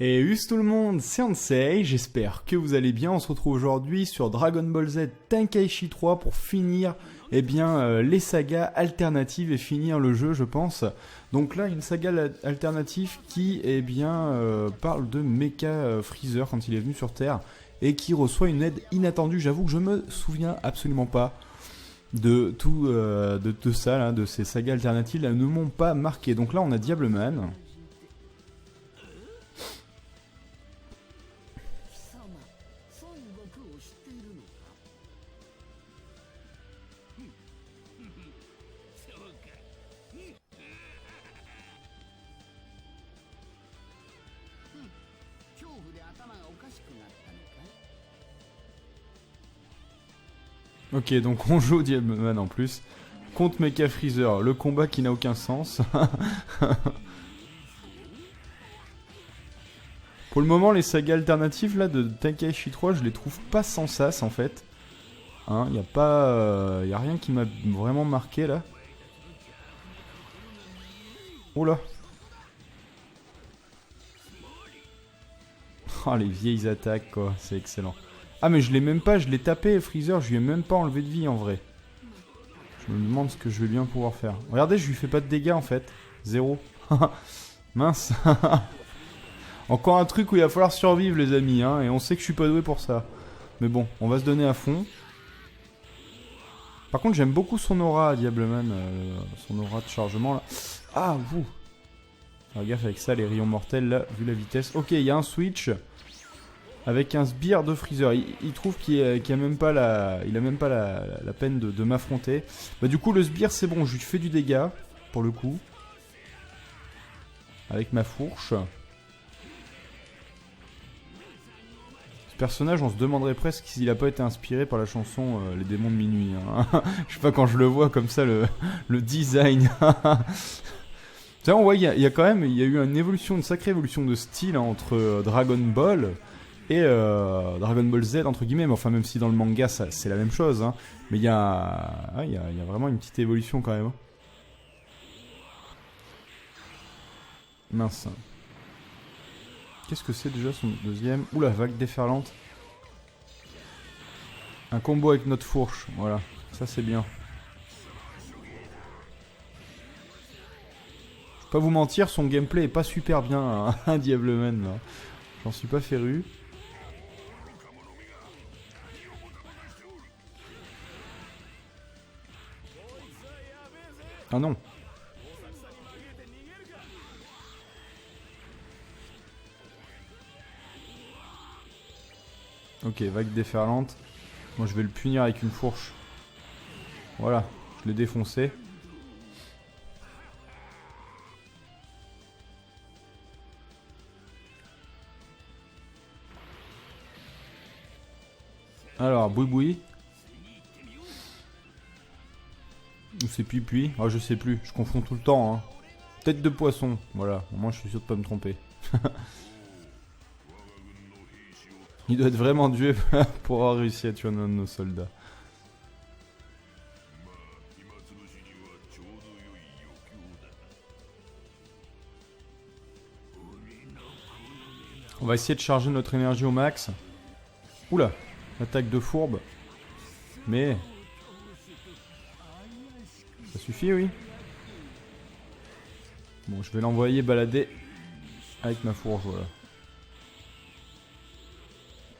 Et us tout le monde, c'est Ansei, j'espère que vous allez bien. On se retrouve aujourd'hui sur Dragon Ball Z Tenkaichi 3 pour finir les sagas alternatives et finir le jeu, je pense. Donc là, une saga alternative qui parle de Mecha Freezer quand il est venu sur Terre et qui reçoit une aide inattendue. J'avoue que je me souviens absolument pas de tout de ça, là, de ces sagas alternatives. Elles ne m'ont pas marqué. Donc là, on a Diableman. Ok, donc on joue Diableman en plus. Contre Mecha Freezer, le combat qui n'a aucun sens. Pour le moment, les sagas alternatives là, de Tenkaichi 3, je les trouve pas sans sas en fait. Hein, y a rien qui m'a vraiment marqué là. Oh là. Oh, les vieilles attaques quoi, c'est excellent. Ah mais je l'ai même pas, je l'ai tapé Freezer, je lui ai même pas enlevé de vie en vrai. Je me demande ce que je vais bien pouvoir faire. Regardez, je lui fais pas de dégâts en fait. Zéro. Mince. Encore un truc où il va falloir survivre les amis, hein, et on sait que je suis pas doué pour ça. Mais bon, on va se donner à fond. Par contre, j'aime beaucoup son aura, Diableman, son aura de chargement là. Ah, vous. Alors, gaffe avec ça, les rayons mortels là, vu la vitesse. Ok, il y a un switch avec un sbire de Freezer. Il trouve qu'il a même pas la peine de m'affronter. Bah du coup, le sbire c'est bon, je lui fais du dégât pour le coup avec ma fourche. Ce personnage, on se demanderait presque s'il a pas été inspiré par la chanson Les démons de minuit. Hein. Je sais pas, quand je le vois comme ça, le design. On voit, il y a eu une évolution, une sacrée évolution de style hein, entre Dragon Ball et Dragon Ball Z, entre guillemets. Mais enfin, même si dans le manga, c'est la même chose. Hein. Mais il y a vraiment une petite évolution quand même. Mince. Qu'est-ce que c'est déjà son deuxième? Oula, vague déferlante. Un combo avec notre fourche, voilà. Ça c'est bien. Je vais pas vous mentir, son gameplay est pas super bien, hein, un Diableman. J'en suis pas féru. Ah non. Ok, vague déferlante. Moi je vais le punir avec une fourche. Voilà, je l'ai défoncé. Alors, boui. Ou c'est puis. Ah, je sais plus, je confonds tout le temps. Hein. Tête de poisson, voilà. Au moins je suis sûr de pas me tromper. Il doit être vraiment Dieu pour avoir réussi à tuer un de nos soldats. On va essayer de charger notre énergie au max. Oula, attaque de fourbe. Mais... ça suffit, oui. Bon, je vais l'envoyer balader avec ma fourche, voilà.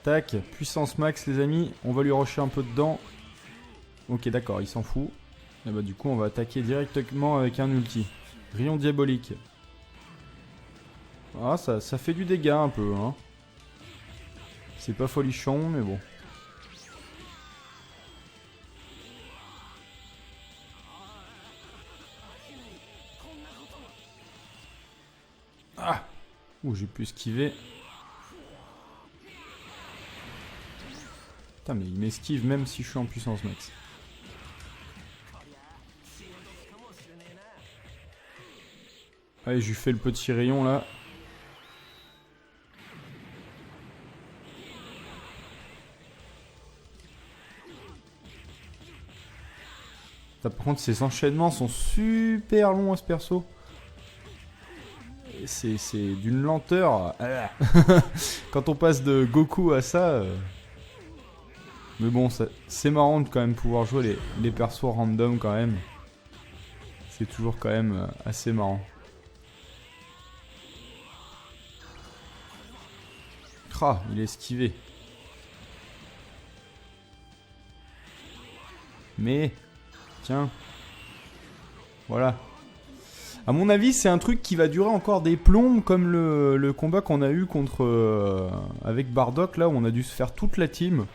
Tac, puissance max les amis, on va lui rusher un peu dedans. Ok d'accord, il s'en fout. Et bah du coup on va attaquer directement avec un ulti. Rayon diabolique. Ah ça fait du dégât un peu hein. C'est pas folichon mais bon. Ah. Ouh j'ai pu esquiver. Putain mais il m'esquive même si je suis en puissance max. Allez je lui fais le petit rayon là. Par contre ces enchaînements sont super longs à ce perso. c'est d'une lenteur. Quand on passe de Goku à ça... Mais bon, c'est marrant de quand même pouvoir jouer les persos random quand même. C'est toujours quand même assez marrant. Ah, il est esquivé. Mais, tiens. Voilà. À mon avis, c'est un truc qui va durer encore des plombes, comme le combat qu'on a eu contre avec Bardock, là où on a dû se faire toute la team.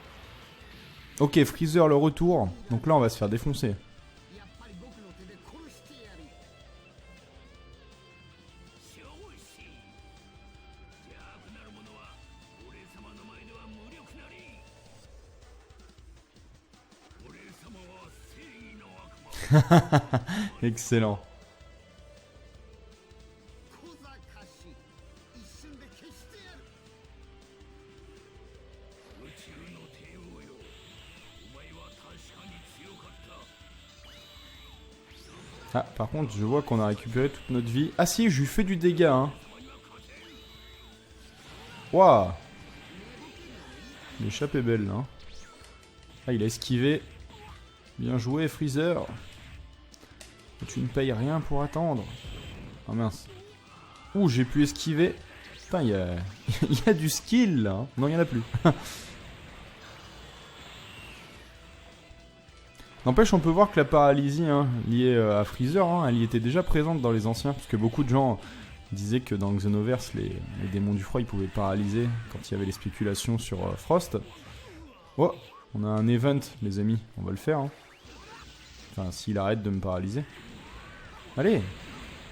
Ok, Freezer le retour. Donc là, on va se faire défoncer. Excellent. Ah, par contre, je vois qu'on a récupéré toute notre vie. Ah si, je lui fais du dégât, hein. Waouh. L'échappe est belle, là. Hein. Ah, il a esquivé. Bien joué, Freezer. Et tu ne payes rien pour attendre. Ah mince. Ouh, j'ai pu esquiver. Putain, il y a... il y a du skill, là. Hein. Non, il n'y en a plus. N'empêche, on peut voir que la paralysie liée à Freezer, elle y était déjà présente dans les anciens, parce que beaucoup de gens disaient que dans Xenoverse, les démons du froid, ils pouvaient paralyser quand il y avait les spéculations sur Frost. Oh, on a un event, les amis, on va le faire. Hein. Enfin, s'il arrête de me paralyser. Allez.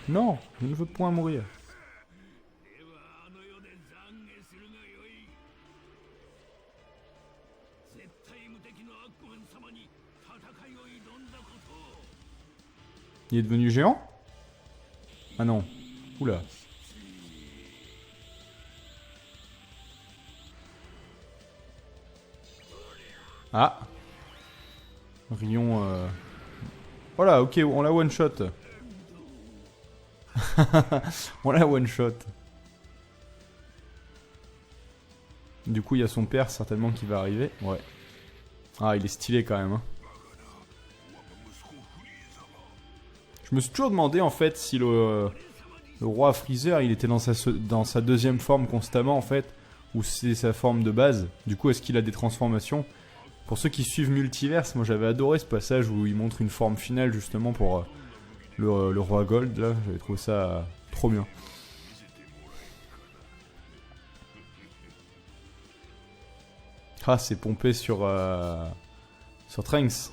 Non, je ne veux point mourir. Il est devenu géant? Ah non. Oula. Ah. Rion... Voilà, ok, on l'a one shot. On l'a one shot. Du coup, il y a son père certainement qui va arriver. Ouais. Ah, il est stylé quand même. Hein. Je me suis toujours demandé en fait si le roi Freezer il était dans sa deuxième forme constamment en fait, ou c'est sa forme de base. Du coup, est-ce qu'il a des transformations? Pour ceux qui suivent Multiverse, moi j'avais adoré ce passage où il montre une forme finale justement pour le roi Gold. Là, j'avais trouvé ça trop bien. Ah, c'est pompé sur Trunks.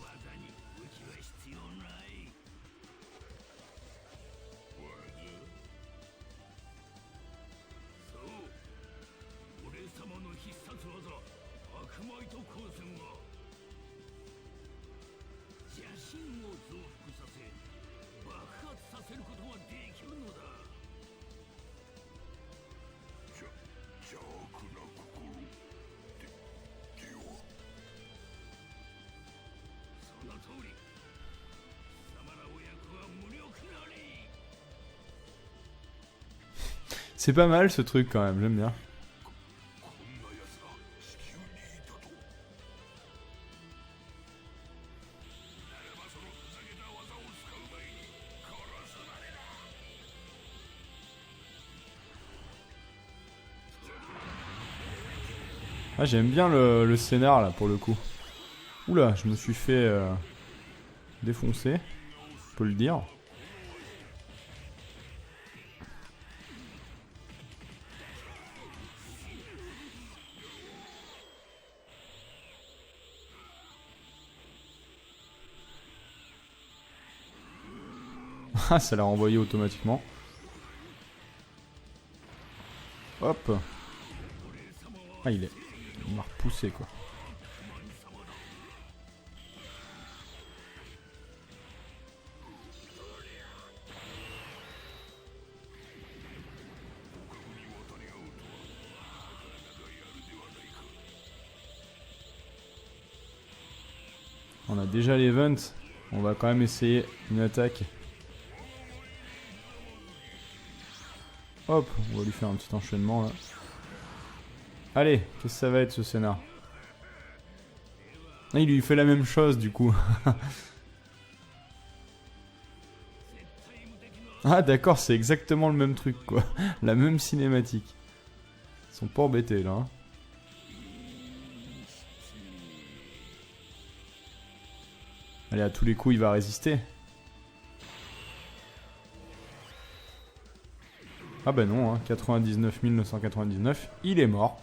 C'est pas mal ce truc quand même, j'aime bien. Ah, j'aime bien le scénar là pour le coup. Oula, je me suis fait défoncer, je peux le dire. Ah, ça l'a renvoyé automatiquement. Hop. Ah, il m'a repoussé quoi. On a déjà l'event. On va quand même essayer une attaque. Hop, on va lui faire un petit enchaînement là. Allez, qu'est-ce que ça va être ce scénar? Ah, il lui fait la même chose du coup. Ah d'accord, c'est exactement le même truc quoi. La même cinématique. Ils sont pas embêtés là. Hein. Allez, à tous les coups, il va résister. Ah bah non, hein, 99 999, il est mort.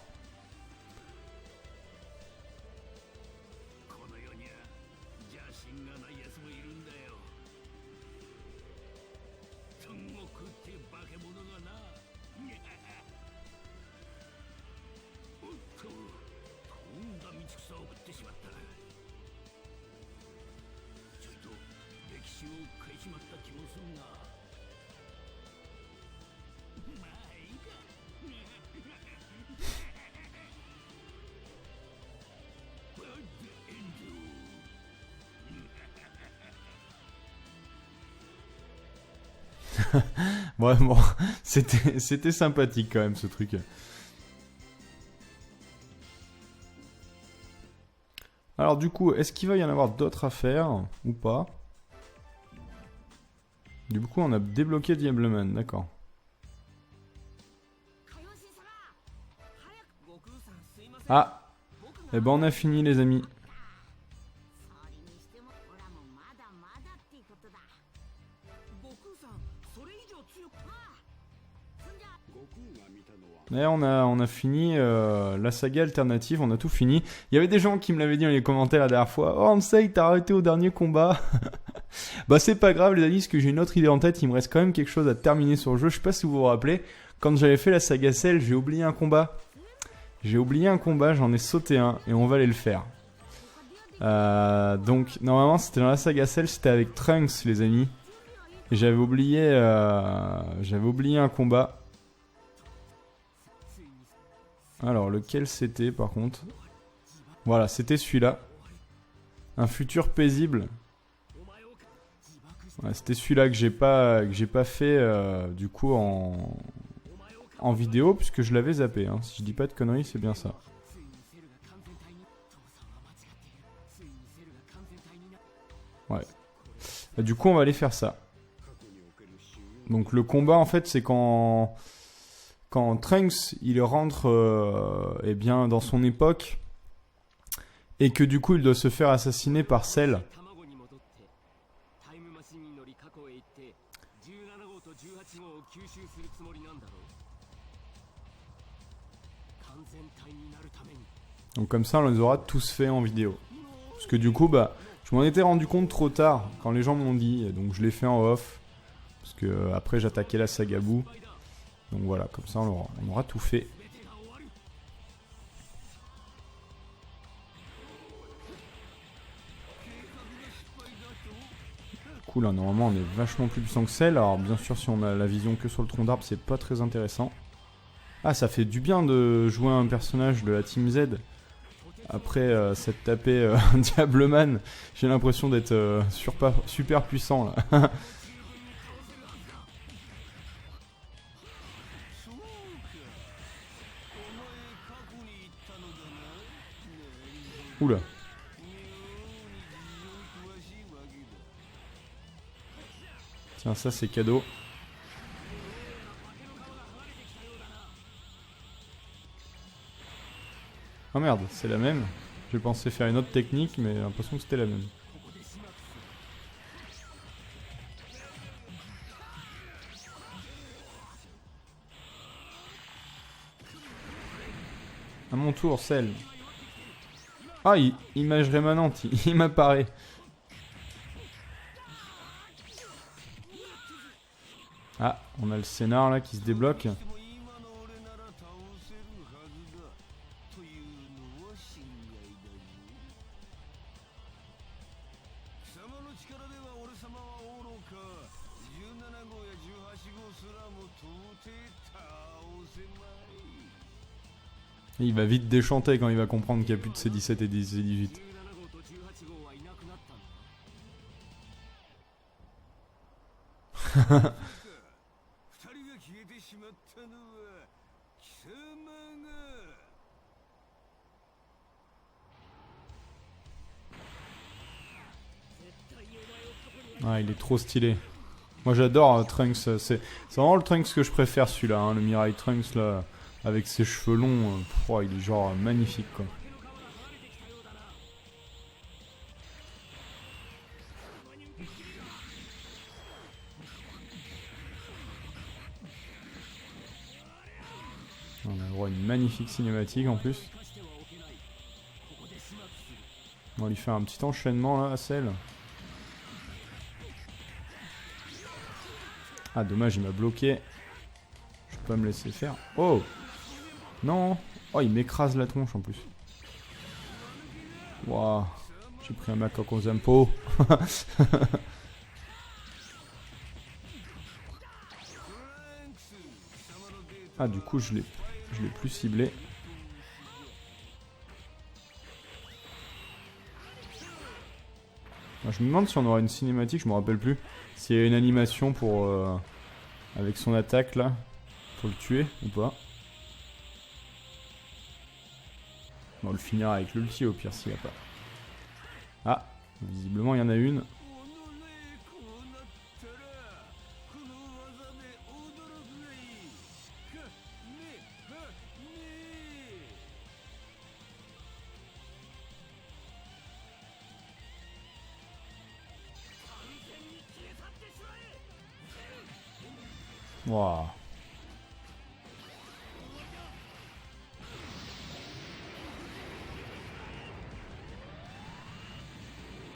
Ouais, bon, c'était sympathique quand même ce truc. Alors du coup, est-ce qu'il va y en avoir d'autres à faire ou pas? Du coup, on a débloqué Diableman, d'accord. Ah, eh ben on a fini les amis. Et on a fini la saga alternative, on a tout fini. Il y avait des gens qui me l'avaient dit dans les commentaires la dernière fois. Oh, Ansei, t'as arrêté au dernier combat. Bah, c'est pas grave, les amis, parce que j'ai une autre idée en tête. Il me reste quand même quelque chose à terminer sur le jeu. Je sais pas si vous vous rappelez. Quand j'avais fait la saga Cell, j'ai oublié un combat. J'en ai sauté un, et on va aller le faire. Donc, normalement, c'était dans la saga Cell, c'était avec Trunks, les amis. Et j'avais oublié un combat. Alors, lequel c'était par contre? Voilà, c'était celui-là. Un futur paisible. Ouais, c'était celui-là que j'ai pas fait du coup en vidéo puisque je l'avais zappé. Hein. Si je dis pas de conneries, c'est bien ça. Ouais. Et du coup, on va aller faire ça. Donc le combat en fait, c'est quand Trunks il rentre eh bien dans son époque et que du coup il doit se faire assassiner par Cell. Donc comme ça on les aura tous fait en vidéo. Parce que du coup bah je m'en étais rendu compte trop tard quand les gens m'ont dit, donc je l'ai fait en off. Parce que après j'attaquais la saga Boo. Donc voilà, comme ça on aura tout fait. Cool, là, normalement on est vachement plus puissant que Cell. Alors bien sûr si on a la vision que sur le tronc d'arbre c'est pas très intéressant. Ah ça fait du bien de jouer un personnage de la Team Z. Après s'être tapé Diableman, j'ai l'impression d'être super puissant là. Oula. Tiens, ça c'est cadeau. Oh merde, c'est la même. J'ai pensé faire une autre technique, mais j'ai l'impression que c'était la même. À mon tour, Cell. Ah, image rémanente, il m'apparaît. Ah, on a le scénar là qui se débloque. Et il va vite déchanter quand il va comprendre qu'il n'y a plus de C17 et C18. Ah, il est trop stylé. Moi j'adore Trunks, c'est vraiment le Trunks que je préfère celui-là, hein, le Mirai Trunks là, avec ses cheveux longs, il est genre magnifique quoi. On a le droit à une magnifique cinématique en plus. On va lui faire un petit enchaînement là à celle. Ah dommage, il m'a bloqué. Je peux pas me laisser faire. Oh non. Oh, il m'écrase la tronche en plus. Waouh. J'ai pris un macaque aux impôts. Ah du coup je l'ai plus ciblé. Je me demande si on aura une cinématique, je me rappelle plus. S'il y a une animation pour avec son attaque là, pour le tuer ou pas. On va le finir avec l'ulti au pire s'il n'y a pas. Ah, visiblement il y en a une. Waouh.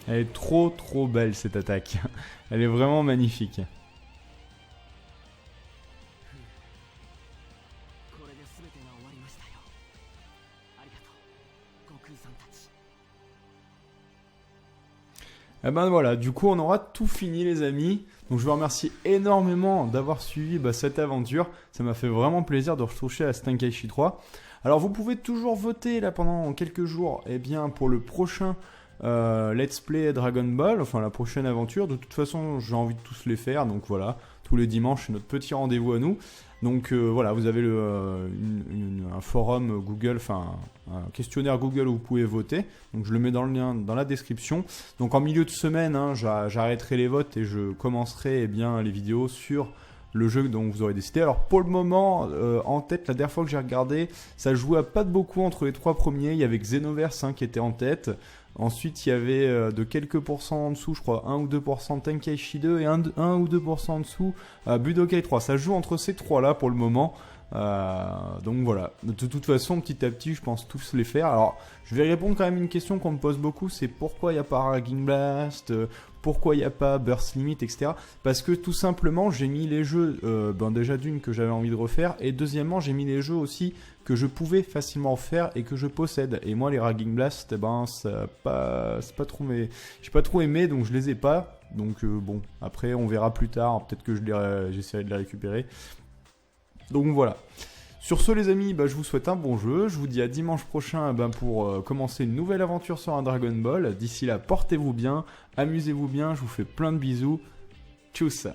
Elle est trop belle cette attaque. Elle est vraiment magnifique. Et ben voilà, du coup on aura tout fini les amis. Donc je vous remercie énormément d'avoir suivi cette aventure. Ça m'a fait vraiment plaisir de retoucher à Tenkaichi 3. Alors vous pouvez toujours voter là pendant quelques jours pour le prochain Let's Play Dragon Ball, enfin la prochaine aventure. De toute façon j'ai envie de tous les faire, donc voilà, tous les dimanches c'est notre petit rendez-vous à nous. Donc voilà, vous avez un forum Google, enfin un questionnaire Google où vous pouvez voter. Donc je le mets dans le lien dans la description. Donc en milieu de semaine, j'arrêterai les votes et je commencerai les vidéos sur le jeu dont vous aurez décidé. Alors pour le moment, en tête, la dernière fois que j'ai regardé, ça jouait à pas de beaucoup entre les trois premiers. Il y avait Xenoverse qui était en tête. Ensuite, il y avait de quelques pourcents en dessous, je crois 1 ou 2% Tenkaichi 2 et 1 ou 2% en dessous Budokai 3. Ça joue entre ces trois-là pour le moment. Donc voilà. De toute façon, petit à petit, je pense tous les faire. Alors, je vais répondre quand même à une question qu'on me pose beaucoup, c'est pourquoi il n'y a pas Raging Blast, pourquoi il n'y a pas Burst Limit, etc. Parce que tout simplement, j'ai mis les jeux, déjà d'une que j'avais envie de refaire, et deuxièmement, j'ai mis les jeux aussi que je pouvais facilement faire et que je possède. Et moi, les Raging Blast, c'est pas trop, mais j'ai pas trop aimé, donc je les ai pas. Donc bon, après, on verra plus tard. Peut-être que j'essaierai de les récupérer. Donc voilà. Sur ce les amis, je vous souhaite un bon jeu. Je vous dis à dimanche prochain pour commencer une nouvelle aventure sur un Dragon Ball. D'ici là, portez-vous bien, amusez-vous bien, je vous fais plein de bisous. Tchuss.